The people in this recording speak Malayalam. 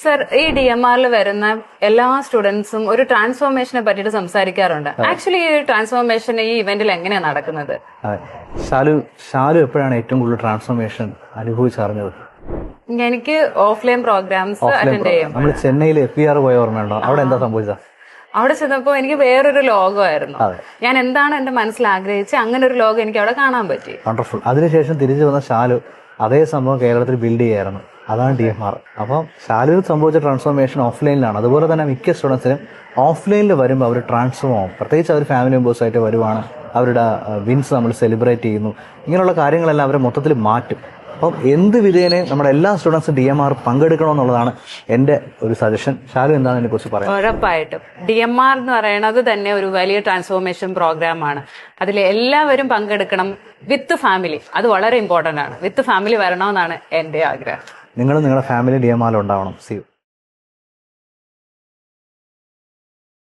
സർ, ഈ DMR വരുന്ന എല്ലാ സ്റ്റുഡൻസും ഒരു ട്രാൻസ്ഫോർമേഷനെ പറ്റിയിട്ട് സംസാരിക്കാറുണ്ട്. ആക്ച്വലി ഈ ട്രാൻസ്ഫോർമേഷൻ ഈ ഇവന്റിൽ എങ്ങനെയാണ് നടക്കുന്നത്? ഷാലു എപ്പോഴാണ് ഏറ്റവും കൂടുതൽ ട്രാൻസ്ഫോർമേഷൻ അനുഭവിച്ചറിഞ്ഞത്? എനിക്ക് ഓഫ്ലൈൻ പ്രോഗ്രാംസ് അറ്റൻഡ് ചെയ്യും. നമ്മൾ ചെന്നൈയിൽ FER പോയ ഓർമ്മയുണ്ടോ? അവിടെ എന്താ സംഭവിച്ചത്? അവിടെ ചെന്നപ്പോ എനിക്ക് വേറൊരു ലോകമായിരുന്നു. ഞാൻ എന്താണ് എന്റെ മനസ്സിൽ ആഗ്രഹിച്ച് അങ്ങനെ ഒരു ലോകം എനിക്ക് അവിടെ കാണാൻ പറ്റി. വണ്ടർഫുൾ. അതിനുശേഷം തിരിച്ചു വന്ന ഷാലു അതേ സംഭവം കേരളത്തിൽ ബിൽഡ് ചെയ്യായിരുന്നു. അതാണ് DMR. അപ്പം ഷാലുവിൽ സംഭവിച്ച ട്രാൻസ്ഫോർമേഷൻ ഓഫ്ലൈനിലാണ്. അതുപോലെ തന്നെ മിക്ക സ്റ്റുഡൻസിനും ഓഫ്ലൈനിൽ വരുമ്പോൾ അവർ ട്രാൻസ്ഫോം ആവും. പ്രത്യേകിച്ച് അവർ ഫാമിലി മെമ്പേഴ്സായിട്ട് വരുവാണ്, അവരുടെ വിൻസ് നമ്മൾ സെലിബ്രേറ്റ് ചെയ്യുന്നു, ഇങ്ങനെയുള്ള കാര്യങ്ങളെല്ലാം അവരെ മൊത്തത്തിൽ മാറ്റും. അപ്പം എന്ത് വിധേനയും നമ്മുടെ എല്ലാ സ്റ്റുഡൻസും DMR പങ്കെടുക്കണമെന്നുള്ളതാണ് എൻ്റെ ഒരു സജഷൻ. ഷാലു എന്താണ് ഇതിനെക്കുറിച്ച് പറയാം? ഉറപ്പായിട്ടും DMR എന്ന് പറയുന്നത് തന്നെ ഒരു വലിയ ട്രാൻസ്ഫോർമേഷൻ പ്രോഗ്രാമാണ്. അതിൽ എല്ലാവരും പങ്കെടുക്കണം, വിത്ത് ഫാമിലി. അത് വളരെ ഇമ്പോർട്ടൻ്റ് ആണ്. വിത്ത് ഫാമിലി വരണമെന്നാണ് എൻ്റെ ആഗ്രഹം. നിങ്ങളും നിങ്ങളുടെ ഫാമിലി DMR ഉണ്ടാവണം. See U.